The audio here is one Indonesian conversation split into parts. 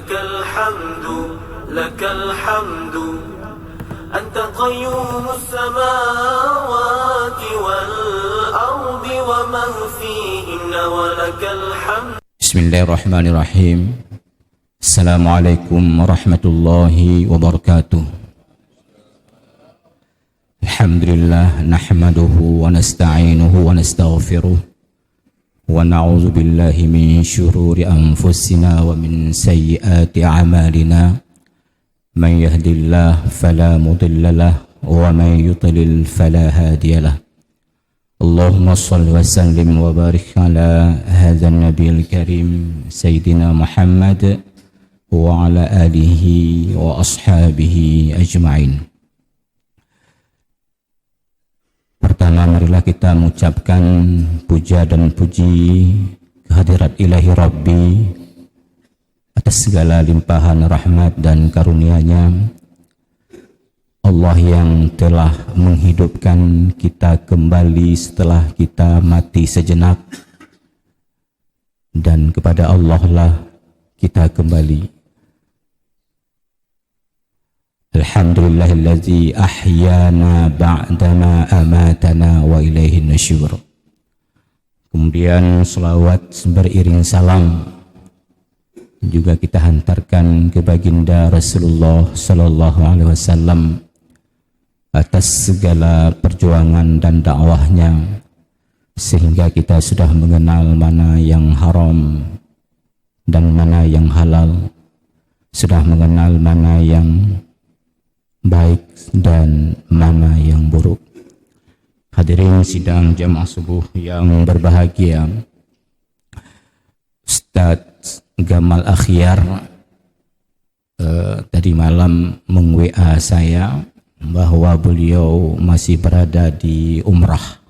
لك الحمد أنت قيوم السماوات والأرض ومن فيهن ولك الحمد. بسم الله الرحمن الرحيم. السلام عليكم ورحمة الله وبركاته. الحمد لله نحمده ونستعينه ونستغفره ونعوذ بالله من شرور أنفسنا ومن سيئات أعمالنا. من يهد الله فلا مضل له ومن يضلل فلا هادي له. اللهم صل وسلم وبارك على هذا النبي الكريم سيدنا محمد وعلى آله وأصحابه أجمعين. Pertama, marilah kita mengucapkan puja dan puji kehadirat ilahi Rabbi atas segala limpahan rahmat dan karunia-Nya. Allah yang telah menghidupkan kita kembali setelah kita mati sejenak, dan kepada Allah lah kita kembali. Alhamdulillahillazi ahyana ba'dama amatana wa ilaihin nusyur. Kemudian selawat beriring salam juga kita hantarkan ke baginda Rasulullah sallallahu alaihi wasallam atas segala perjuangan dan dakwahnya, sehingga kita sudah mengenal mana yang haram dan mana yang halal, sudah mengenal mana yang baik dan mana yang buruk. Hadirin sidang jamaah subuh yang berbahagia, Ustadz Gamal Akhyar tadi malam meng-WA saya bahwa beliau masih berada di umrah.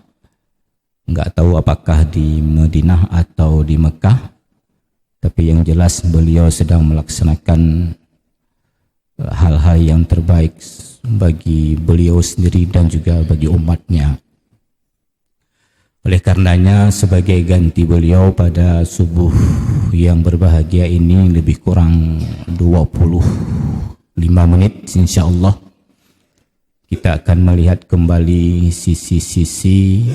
Enggak tahu apakah di Madinah atau di Mekah, tapi yang jelas beliau sedang melaksanakan hal-hal yang terbaik bagi beliau sendiri dan juga bagi umatnya. Oleh karenanya, sebagai ganti beliau pada subuh yang berbahagia ini, lebih kurang 25 menit insyaallah kita akan melihat kembali sisi-sisi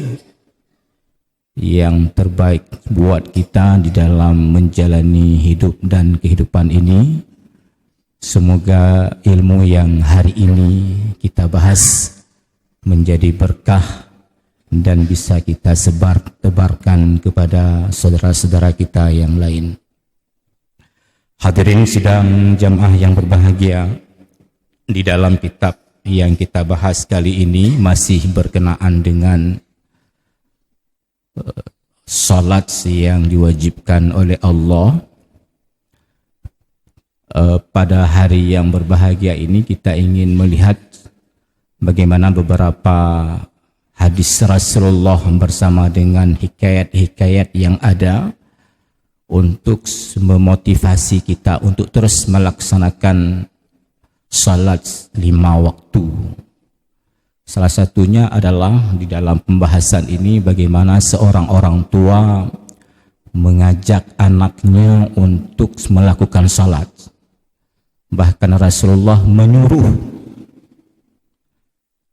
yang terbaik buat kita di dalam menjalani hidup dan kehidupan ini. Semoga ilmu yang hari ini kita bahas menjadi berkah dan bisa kita tebarkan kepada saudara-saudara kita yang lain. Hadirin sidang jamaah yang berbahagia, di dalam kitab yang kita bahas kali ini masih berkenaan dengan salat yang diwajibkan oleh Allah. Pada hari yang berbahagia ini kita ingin melihat bagaimana beberapa hadis Rasulullah bersama dengan hikayat-hikayat yang ada untuk memotivasi kita untuk terus melaksanakan salat 5 waktu. Salah satunya adalah di dalam pembahasan ini bagaimana seorang orang tua mengajak anaknya untuk melakukan salat. Bahkan Rasulullah menyuruh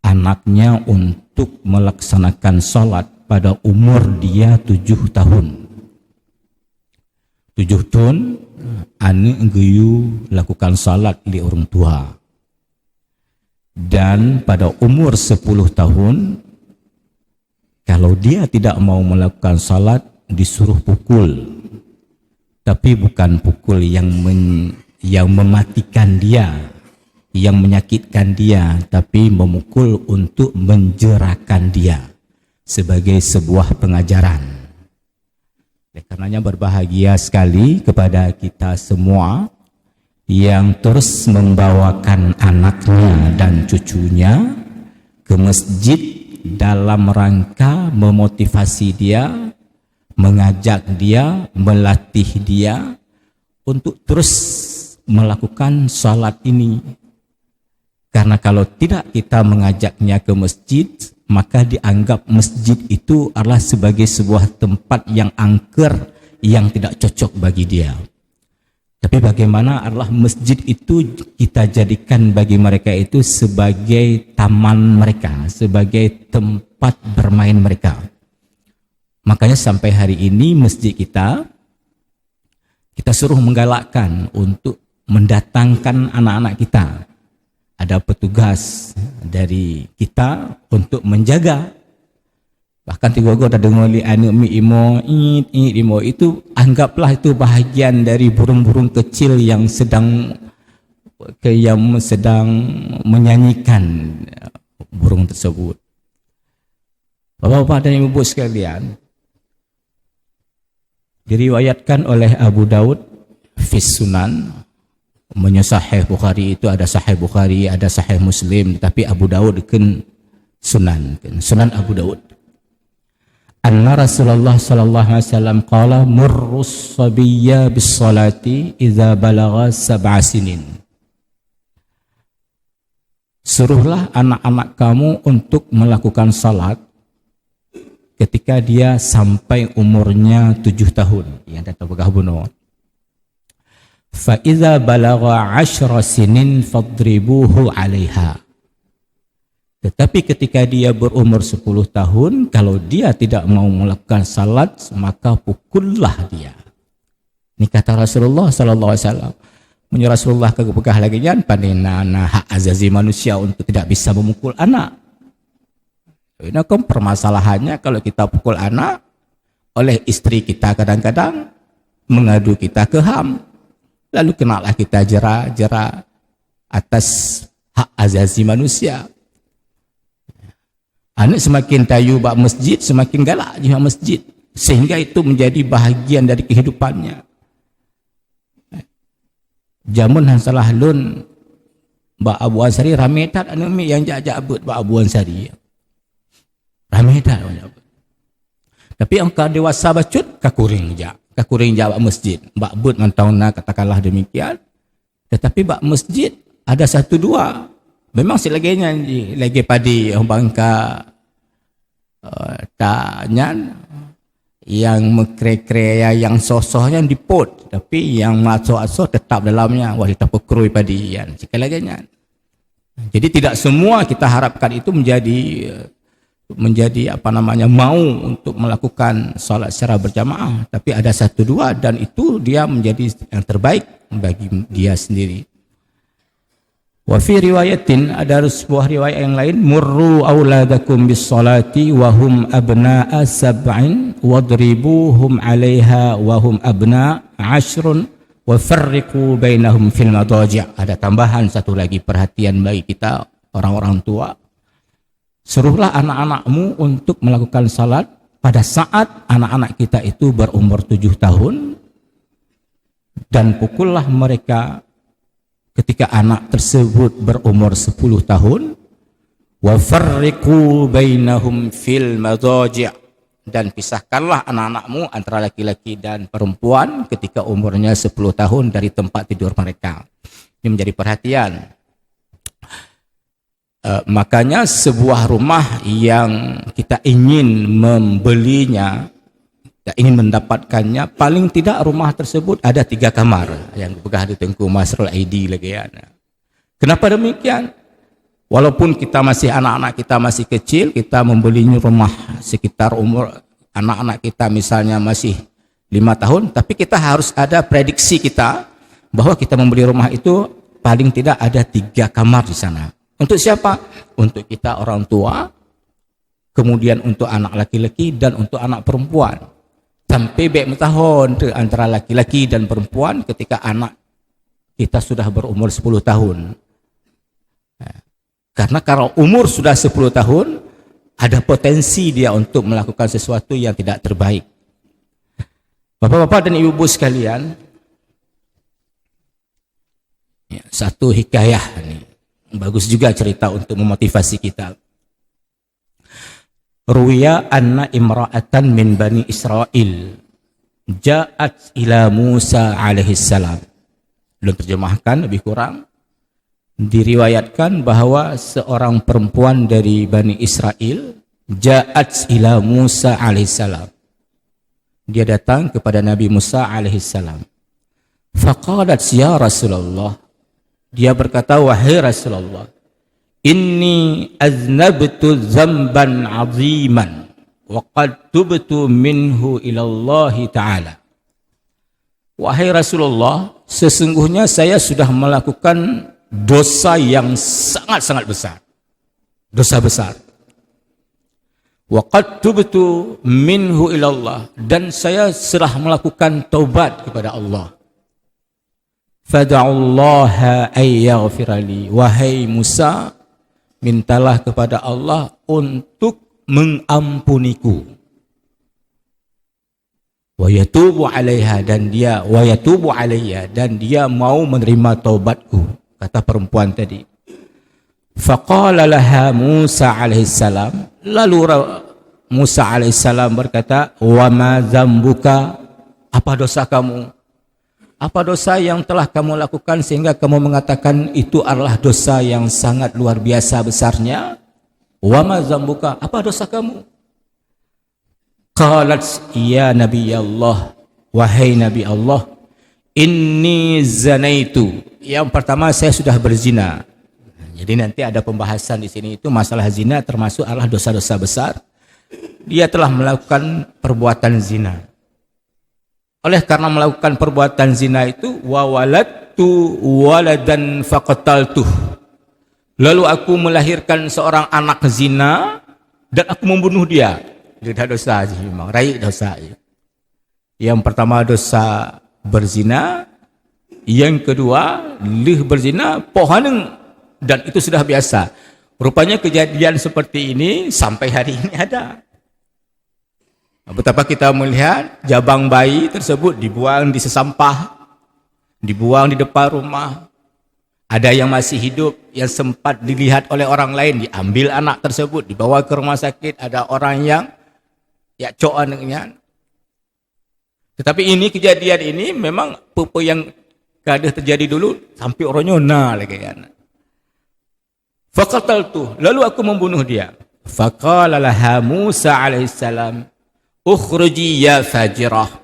anaknya untuk melaksanakan salat pada umur dia 7 tahun. 7 tahun, anak geyu lakukan salat di orang tua. Dan pada umur 10 tahun, kalau dia tidak mau melakukan salat, disuruh pukul. Tapi bukan pukul yang mematikan dia, yang menyakitkan dia, tapi memukul untuk menjerakan dia sebagai sebuah pengajaran. Oleh karenanya berbahagia sekali kepada kita semua yang terus membawakan anaknya dan cucunya ke masjid dalam rangka memotivasi dia, mengajak dia, melatih dia untuk terus melakukan salat ini. Karena kalau tidak kita mengajaknya ke masjid, maka dianggap masjid itu adalah sebagai sebuah tempat yang angker, yang tidak cocok bagi dia. Tapi bagaimana adalah masjid itu kita jadikan bagi mereka itu sebagai taman mereka, sebagai tempat bermain mereka. Makanya sampai hari ini masjid kita suruh menggalakkan untuk mendatangkan anak-anak kita. Ada petugas dari kita untuk menjaga. Bahkan tiga-tiga ada dengar anak mi imo itu anggaplah itu bahagian dari burung-burung kecil yang sedang menyanyikan burung tersebut. Bapak-bapak dan ibu sekalian, diriwayatkan oleh Abu Daud fis Sunan, Sahih Bukhari itu ada Sahih Bukhari, ada Sahih Muslim, tapi Abu Daud kan Sunan Abu Daud. Anna Rasulullah sallallahu alaihi wasallam qala murrus sabiyya bis salati idza balagha 7 sinin. Suruhlah anak-anak kamu untuk melakukan salat ketika dia sampai umurnya 7 tahun. Yang datang begah bunuh. Fa idza balagha 10 sinin fadribuhu 'alaiha. Tetapi ketika dia berumur 10 tahun, kalau dia tidak mau melakukan salat, maka pukullah dia. Ini kata Rasulullah sallallahu alaihi wasallam. Menyuruh Rasulullah ke begah lagi jangan panina hak azazi manusia untuk tidak bisa memukul anak. Ini kan permasalahannya kalau kita pukul anak oleh istri kita kadang-kadang mengadu kita ke HAM. Lalu kenalah kita jera atas hak azazi manusia. Anak semakin tayu bak masjid, semakin galak juga masjid. Sehingga itu menjadi bahagian dari kehidupannya. Jamun han salah lun bak Abu Ansari ramai tak anu mi yang jak abut bak Abu Ansari. Ramai tak. Tapi angka dewasa bacut kakuring jak bak masjid. Bak but mantauna katakanlah demikian. Tetapi bak masjid ada 1-2. Memang selagainya lagi padi yang bangka taknya yang mekre-kre yang sosohnya dipot, tapi yang masuk-masuk tetap dalamnya wah kita pekrui padi yan sekali lagi. Jadi tidak semua kita harapkan itu menjadi mau untuk melakukan salat secara berjamaah, tapi ada 1-2 dan itu dia menjadi yang terbaik bagi dia sendiri. Wa fi riwayatin, ada sebuah riwayat yang lain, murru auladakum bis salati wa hum abna'a 7 wadribuhum 'alaiha wa hum abna' 10 wa farriqu bainahum fil madaji'. Ada tambahan satu lagi perhatian bagi kita orang-orang tua. Suruhlah anak-anakmu untuk melakukan salat pada saat anak-anak kita itu berumur 7 tahun dan pukullah mereka ketika anak tersebut berumur 10 tahun. Wa farriqu bainahum fil madaji', dan pisahkanlah anak-anakmu antara laki-laki dan perempuan ketika umurnya 10 tahun dari tempat tidur mereka. Ini menjadi perhatian. Makanya sebuah rumah yang kita ingin membelinya, kita ingin mendapatkannya, paling tidak rumah tersebut ada 3 kamar yang begah di Tengku Masrul ID lagi ya. Kenapa demikian? Walaupun kita masih anak-anak kita masih kecil, kita membeli rumah sekitar umur anak-anak kita misalnya masih 5 tahun, tapi kita harus ada prediksi kita bahwa kita membeli rumah itu paling tidak ada 3 kamar di sana. Untuk siapa? Untuk kita orang tua, kemudian untuk anak laki-laki dan untuk anak perempuan. Sampai baik tahun antara laki-laki dan perempuan ketika anak kita sudah berumur 10 tahun. Karena kalau umur sudah 10 tahun, ada potensi dia untuk melakukan sesuatu yang tidak terbaik. Bapak-bapak dan ibu-ibu sekalian, satu hikayah ini bagus juga cerita untuk memotivasi kita. Ruwiya anna imra'atan min bani Israel ja'at ila Musa alaihi salam. Belum terjemahkan lebih kurang. Diriwayatkan bahwa seorang perempuan dari Bani Israel ja'at ila Musa alaihi salam. Dia datang kepada Nabi Musa alaihi salam. Faqalat ya Rasulullah, dia berkata, wahai Rasulullah, inni aznabtu dzamban 'aziman wa qad tubtu minhu ila Allah taala. Wahai Rasulullah, sesungguhnya saya sudah melakukan dosa yang sangat-sangat besar. Dosa besar. Wa qad tubtu minhu ila Allah, dan saya telah melakukan taubat kepada Allah. Fad'ullaha ay yaghfirali. Wahai Musa, mintalah kepada Allah untuk mengampuniku. Wa yatubu 'alaiha, dan dia wa yatubu 'alayya, dan dia mau menerima taubatku, kata perempuan tadi. Faqala laha Musa alaihi salam, lalu Musa alaihi salam berkata, wa ma dzambuka, apa dosa kamu? Apa dosa yang telah kamu lakukan sehingga kamu mengatakan itu adalah dosa yang sangat luar biasa besarnya? Wa ma dzambuka, apa dosa kamu? Qalat ya Nabi Allah, wahai Nabi Allah, inni zanaitu. Yang pertama, saya sudah berzina. Jadi nanti ada pembahasan di sini, itu masalah zina termasuk adalah dosa-dosa besar. Dia telah melakukan perbuatan zina. Oleh karena melakukan perbuatan zina itu, wa waladtu waladan faqataltuh. Lalu aku melahirkan seorang anak zina dan aku membunuh dia. Dia dosa je memang, raih dosa je. Yang pertama dosa berzina, yang kedua lih berzina pohaneng, dan itu sudah biasa. Rupanya kejadian seperti ini sampai hari ini ada. Betapa kita melihat jabang bayi tersebut dibuang di sesampah, dibuang di depan rumah. Ada yang masih hidup, yang sempat dilihat oleh orang lain, diambil anak tersebut, dibawa ke rumah sakit. Ada orang yang ya coan dengan. Tetapi ini kejadian ini memang apa yang kada terjadi dulu sampai orangnya nah lagi kan. Faqataltu, lalu aku membunuh dia. Faqala laha Musa alaihi salam, ukhruji ya fajirah.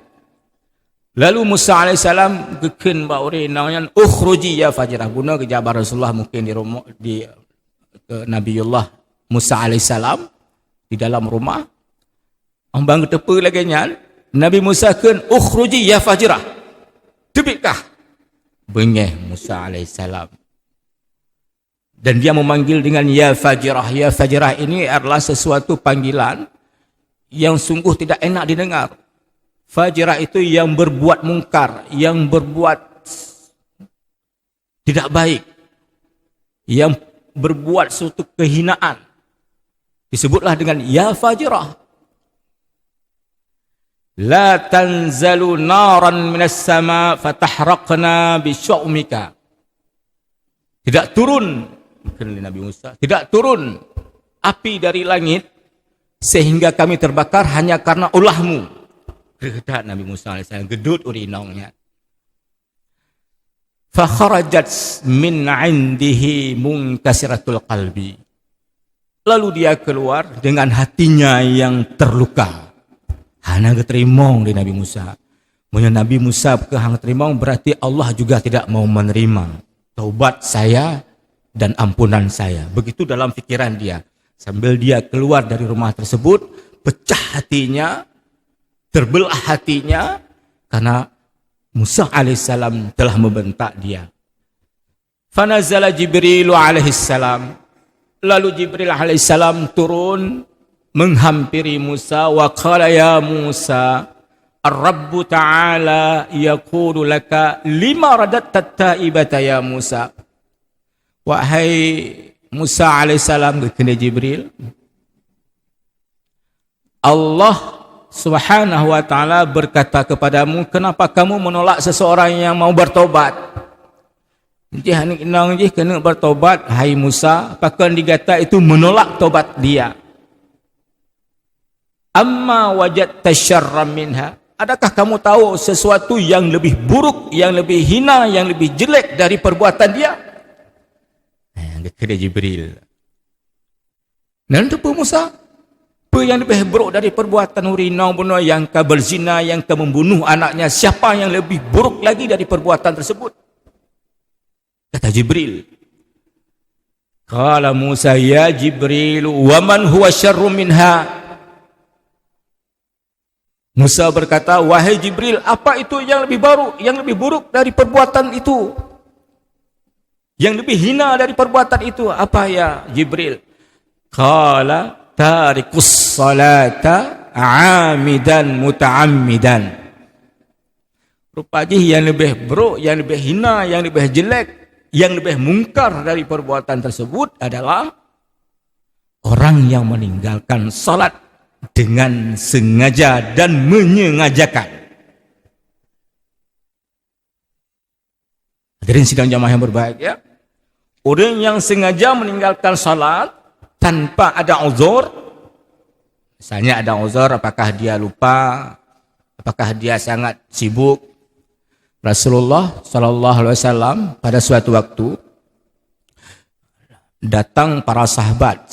Lalu Musa alaihi salam geken ba ore nang ukhruji ya fajirah, guna ke jabar Rasulullah mungkin di rumah di Nabiullah Musa alaihi salam di dalam rumah. Ambang tepe lagi nya Nabi Musa kan ukhruji ya fajirah. Tebikah bengeh Musa alaihi salam. Dan dia memanggil dengan ya fajirah. Ya fajirah ini adalah sesuatu panggilan yang sungguh tidak enak didengar. Fajirah itu yang berbuat mungkar, yang berbuat tidak baik, yang berbuat suatu kehinaan. Disebutlah dengan ya fajirah. La tanzalu naran minas sama fatahraqna bisyu'mika. Tidak turun, Nabi Musa, tidak turun api dari langit sehingga kami terbakar hanya karena ulahmu. Kata Nabi Musa AS, gedut urinongnya. Fakharajat min indihi munkasiratul qalbi. Lalu dia keluar dengan hatinya yang terluka. Hana keterimong di Nabi Musa. Menurut Nabi Musa kehang terimong berarti Allah juga tidak mau menerima taubat saya dan ampunan saya. Begitu dalam fikiran dia. Sambil dia keluar dari rumah tersebut, pecah hatinya, terbelah hatinya, karena Musa alaihissalam telah membentak dia. Fanazala Jibril alaihissalam. Lalu Jibril alaihissalam turun menghampiri Musa wa qala ya Musa Ar-Rabbu ta'ala yaqulu laka lima radatta at-taibata ya Musa. Wahai Musa alaihissalam kepada Jibril, Allah Subhanahu wa ta'ala berkata kepadamu, kenapa kamu menolak seseorang yang mau bertobat? Nanti hanik inang je kena bertobat. Hai Musa, apakah digata itu menolak tobat dia? Amma wajadta syarran minha. Adakah kamu tahu sesuatu yang lebih buruk, yang lebih hina, yang lebih jelek dari perbuatan dia? Kata Jibril. Dan tu Musa, Apa yang lebih buruk dari perbuatan hurina bunuh, yang ke berzina, yang ke membunuh anaknya? Siapa yang lebih buruk lagi dari perbuatan tersebut? Kata Jibril. Qala Musa, ya Jibril, wa man huwa syarru minha? Musa berkata, wahai Jibril, apa itu yang lebih baru, yang lebih buruk dari perbuatan itu? Yang lebih hina dari perbuatan itu? Apa ya Jibril? Qala tarikus salata amidan muta'ammidan. Rupanya yang lebih buruk, yang lebih hina, yang lebih jelek, yang lebih mungkar dari perbuatan tersebut adalah orang yang meninggalkan salat dengan sengaja dan menyengajakan. Hadirin sidang jamaah yang berbahagia, orang yang sengaja meninggalkan salat tanpa ada uzur, misalnya ada uzur, apakah dia lupa, apakah dia sangat sibuk. Rasulullah SAW pada suatu waktu datang para sahabat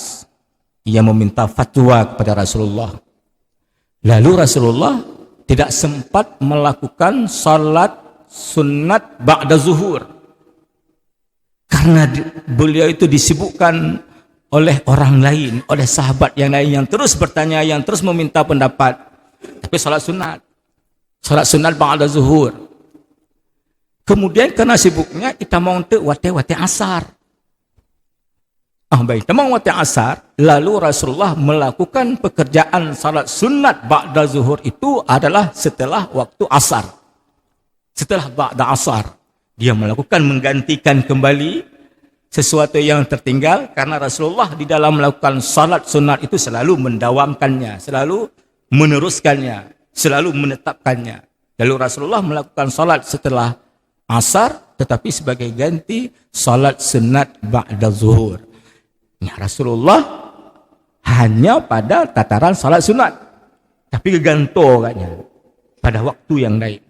yang meminta fatwa kepada Rasulullah. Lalu Rasulullah tidak sempat melakukan salat sunat ba'da zuhur karena beliau itu disibukkan oleh orang lain, oleh sahabat yang lain yang terus bertanya, yang terus meminta pendapat. Tapi salat sunat ba'da zuhur. Kemudian karena sibuknya kita mau untuk wate asar. Baik, kita mau wate asar, lalu Rasulullah melakukan pekerjaan salat sunat ba'da zuhur itu adalah setelah waktu asar. Setelah ba'da asar, dia melakukan menggantikan kembali sesuatu yang tertinggal, karena Rasulullah di dalam melakukan salat sunat itu selalu mendawamkannya, selalu meneruskannya, selalu menetapkannya. Lalu Rasulullah melakukan salat setelah asar, tetapi sebagai ganti salat sunat ba'da zuhur. Ya, Rasulullah hanya pada tataran salat sunat, tapi gantokannya pada waktu yang lain.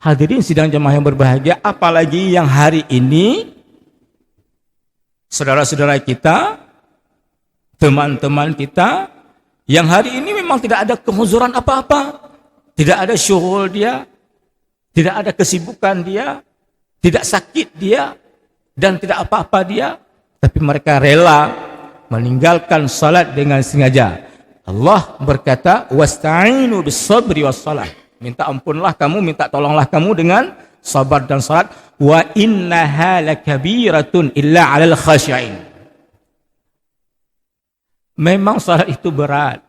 Hadirin sidang jemaah yang berbahagia, apalagi yang hari ini saudara-saudara kita, teman-teman kita, yang hari ini memang tidak ada kehuzuran apa-apa, tidak ada syughul dia, tidak ada kesibukan dia, tidak sakit dia, dan tidak apa-apa dia, tapi mereka rela meninggalkan salat dengan sengaja. Allah berkata, wasta'inu bis-sabri was-salah. Minta ampunlah kamu, minta tolonglah kamu dengan sabar dan salat. Wa innaha lakabiratun illa 'alal khashi'in. Memang salat itu berat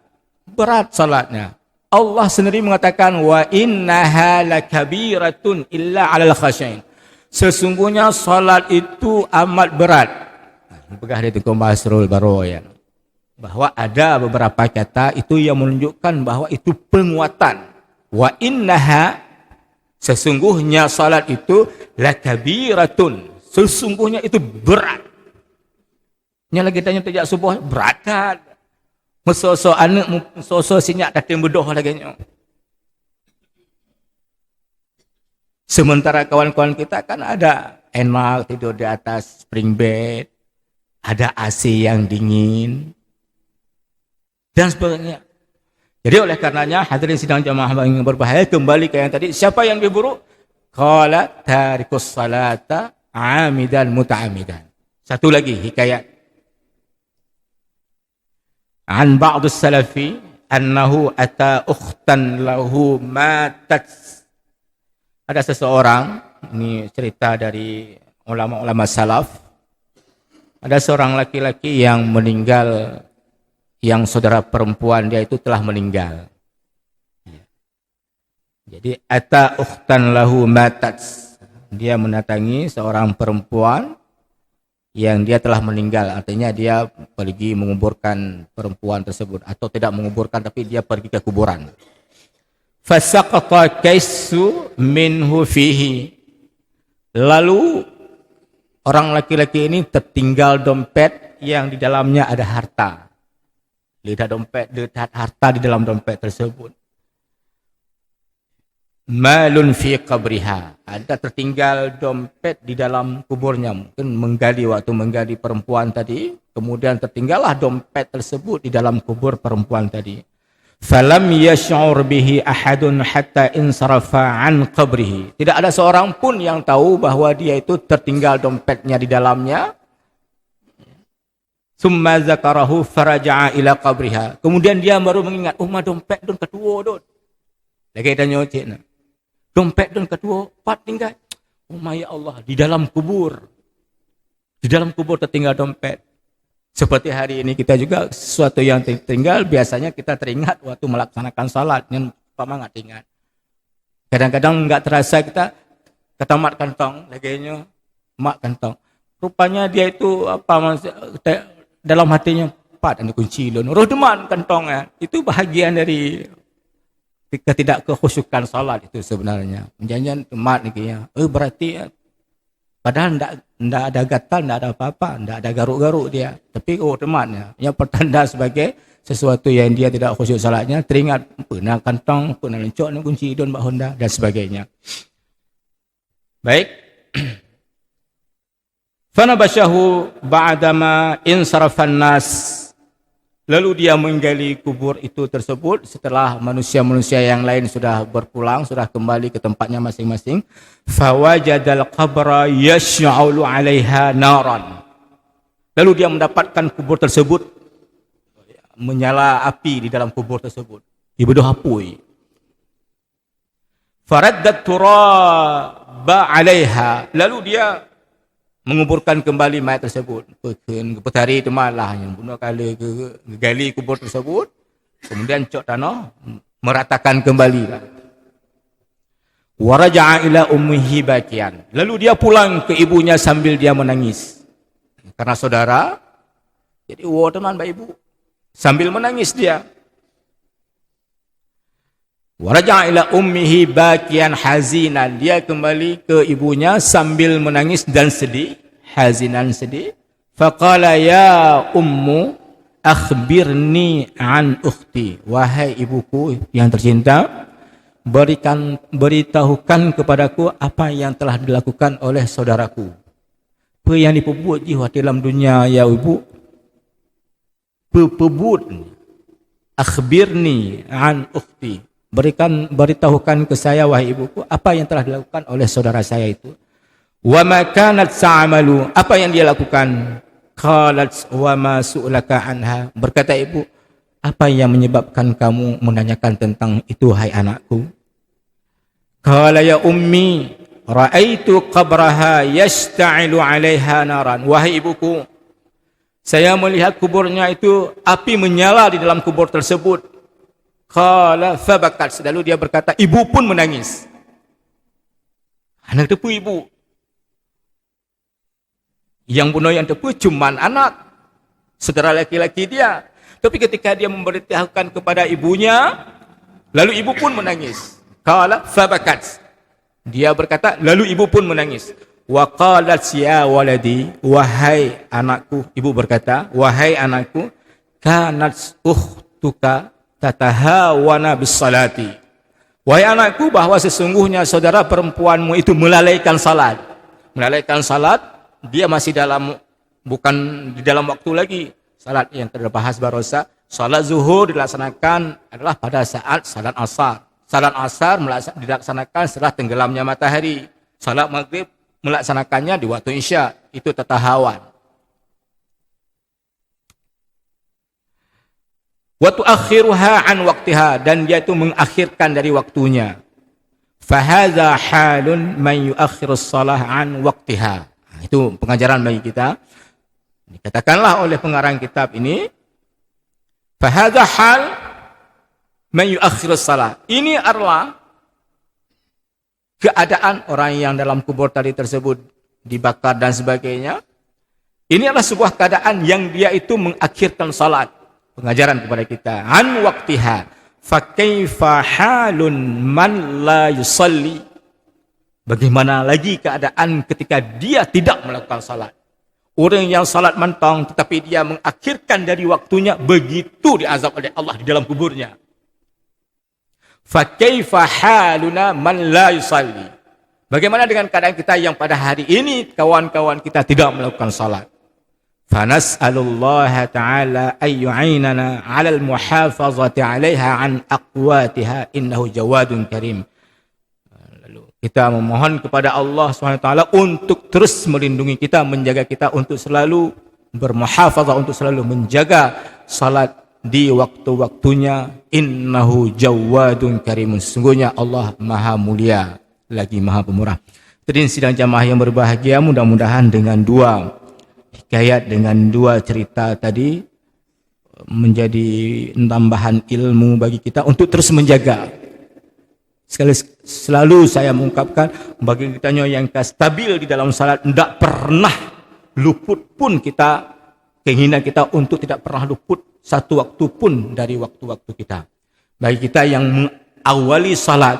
salatnya. Allah sendiri mengatakan, wa innaha lakabiratun illa 'alal khashi'in. Sesungguhnya salat itu amat berat. Begah dia Tuan Masrul Baroyan, bahwa ada beberapa kata itu yang menunjukkan bahwa itu penguatan. Wa innaha, sesungguhnya salat itu lakabiratun, sesungguhnya itu berat. Nya lagi tanya tajak subuh, berat kan? Mesoso anak, mesoso sinyak datang berdoh lagi. Sementara kawan-kawan kita kan ada enak tidur di atas spring bed, ada AC yang dingin, dan sebagainya. Jadi oleh karenanya hadirin sidang jamaah yang berbahaya, kembali ke yang tadi, siapa yang lebih buruk? Qala tarikus salata amidan muta'amidan. Satu lagi hikayat. An ba'dus salafi annahu ata ukhtan lahu matat. Ada seseorang, ini cerita dari ulama-ulama salaf, ada seorang laki-laki yang meninggal, yang saudara perempuan dia itu telah meninggal. Jadi ata ukhtan lahu matat, dia mendatangi seorang perempuan yang dia telah meninggal, artinya dia pergi menguburkan perempuan tersebut, atau tidak menguburkan tapi dia pergi ke kuburan. Fasaqata kaisu minhu fihi. Lalu orang laki-laki ini tertinggal dompet yang di dalamnya ada harta. Lihat harta di dalam dompet tersebut. malun fi qabriha, ada tertinggal dompet di dalam kuburnya. Mungkin waktu menggali perempuan tadi, kemudian tertinggallah dompet tersebut di dalam kubur perempuan tadi. Falam yash'ur bihi ahadun hatta insarafa an qabrihi, tidak ada seorang pun yang tahu bahwa dia itu tertinggal dompetnya di dalamnya. Summa zakarahu faraja'a ila qabriha, kemudian dia baru mengingat, mah dompet don kedua don. Lagi tanya cik nak, dompet don kedua pat tinggal. Ya Allah, di dalam kubur tertinggal dompet. Seperti hari ini kita juga sesuatu yang tertinggal biasanya kita teringat waktu melaksanakan salat, yang pama enggak ingat. Kadang-kadang enggak terasa kita ketamat kantong, laginya mak kantong. Rupanya dia itu dalam hatinya, pat ada kunci lon, roh deman kantongnya. Itu bahagian dari ketidakkhusyukan salat itu sebenarnya. Jangan temat nikinya. Berarti padahal ndak ada gatal, ndak ada apa-apa, ndak ada garuk-garuk dia. Tapi temannya yang pertanda sebagai sesuatu yang dia tidak khusyuk salatnya, teringat pernah kantong, pernah lencok nak kunci don bak Honda dan sebagainya. Baik. Fanabashahu ba'dama insarafan nas, lalu dia menggali kubur itu tersebut setelah manusia-manusia yang lain sudah berpulang, sudah kembali ke tempatnya masing-masing. Fawajadal qabra yash'alu 'alaiha naran, lalu dia mendapatkan kubur tersebut menyala api di dalam kubur tersebut. Ibu dah hapui. Faraddat turaba 'alaiha, lalu dia menguburkan kembali mayat tersebut. Petari itu malah yang bunuh kali gali kubur tersebut, kemudian cok tanah meratakan kembali. Waraja'a ila ummihi bakian, lalu dia pulang ke ibunya sambil dia menangis karena saudara. Jadi teman baik ibu sambil menangis dia. Waraja'a ila ummihi bakian hazinan, dia kembali ke ibunya sambil menangis dan sedih, hazinan sedih. Faqala ya ummu akhbirni an ukhti, wahai ibuku yang tercinta, beritahukan kepadaku apa yang telah dilakukan oleh saudaraku. Apa yang diperbuat di dalam dunia ya ibu? Akhbirni an ukhti, beritahukan ke saya wahai ibuku apa yang telah dilakukan oleh saudara saya itu. Wa ma kanat ta'malu, apa yang dia lakukan? Qalat wa ma su'laka anha, berkata ibu, apa yang menyebabkan kamu menanyakan tentang itu hai anakku? Qala ya ummi ra'aitu qabraha yashta'ilu 'alaiha naran, wahai ibuku, saya melihat kuburnya itu api menyala di dalam kubur tersebut. Qala fabakat, lalu dia berkata, ibu pun menangis. Anak tepu ibu. Yang bunuh yang tepu cuman anak, saudara laki-laki dia. Tapi ketika dia memberitahukan kepada ibunya, lalu ibu pun menangis. Qala fabakat, dia berkata, lalu ibu pun menangis. Wa qalat ya waladi, wahai anakku, ibu berkata, wahai anakku, kanat ukhtuka tatahawana bis-salati, wahai anakku, bahwa sesungguhnya saudara perempuanmu itu melalaikan salat. Melalaikan salat, dia masih bukan di dalam waktu lagi. Salat yang terbahas barosa, salat zuhur dilaksanakan adalah pada saat salat asar. Salat asar dilaksanakan setelah tenggelamnya matahari. Salat maghrib melaksanakannya di waktu isya, itu tatahawan. Wa tuakhiruha an waqtiha, dan dia itu mengakhirkan dari waktunya. Fa hadza halun man yuakhiru shalah an waqtiha. Itu pengajaran bagi kita. Dikatakanlah oleh pengarang kitab ini, fa hadza hal man yuakhiru shalah. Ini adalah keadaan orang yang dalam kubur tadi tersebut dibakar dan sebagainya. Ini adalah sebuah keadaan yang dia itu mengakhirkan salat. Pengajaran kepada kita, an waqtiha, fa kaifa halun man la yusalli, bagaimana lagi keadaan ketika dia tidak melakukan salat. Orang yang salat mentong tetapi dia mengakhirkan dari waktunya, begitu diazab oleh Allah di dalam kuburnya. Fa kaifa haluna man la yusalli? Bagaimana dengan keadaan kita yang pada hari ini kawan-kawan kita tidak melakukan salat? Fa nas'alullaha ta'ala ay yu'inana 'ala al-muhafazati 'alaiha an aqwatiha innahu jawadun karim. Lalu kita memohon kepada Allah SWT untuk terus melindungi kita, menjaga kita untuk selalu bermuhafazah, untuk selalu menjaga salat di waktu-waktunya. Innahu jawadun karimun. Sesungguhnya Allah Maha Mulia lagi Maha Pemurah. Hadirin sidang jamaah yang berbahagia, mudah-mudahan dengan dua hikayat, dengan dua cerita tadi menjadi tambahan ilmu bagi kita untuk terus menjaga. Selalu saya mengungkapkan bagi kita yang stabil di dalam salat, tidak pernah luput pun kita, keinginan kita untuk tidak pernah luput satu waktu pun dari waktu-waktu kita. Bagi kita yang mengawali salat,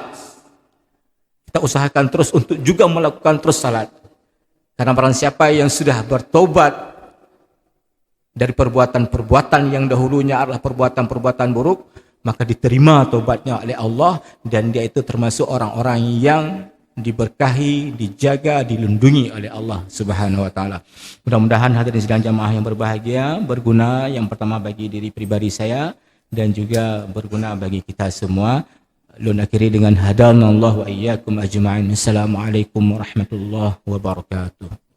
kita usahakan terus untuk juga melakukan terus salat. Karena barang siapa yang sudah bertobat dari perbuatan-perbuatan yang dahulunya adalah perbuatan-perbuatan buruk, maka diterima tobatnya oleh Allah, dan dia itu termasuk orang-orang yang diberkahi, dijaga, dilindungi oleh Allah Subhanahu wa taala. Mudah-mudahan hadirin sidang jamaah yang berbahagia berguna, yang pertama bagi diri pribadi saya dan juga berguna bagi kita semua. Lun akhiri dengan hadanallahu wa iyyakum ajma'in. Assalamualaikum warahmatullahi wabarakatuh.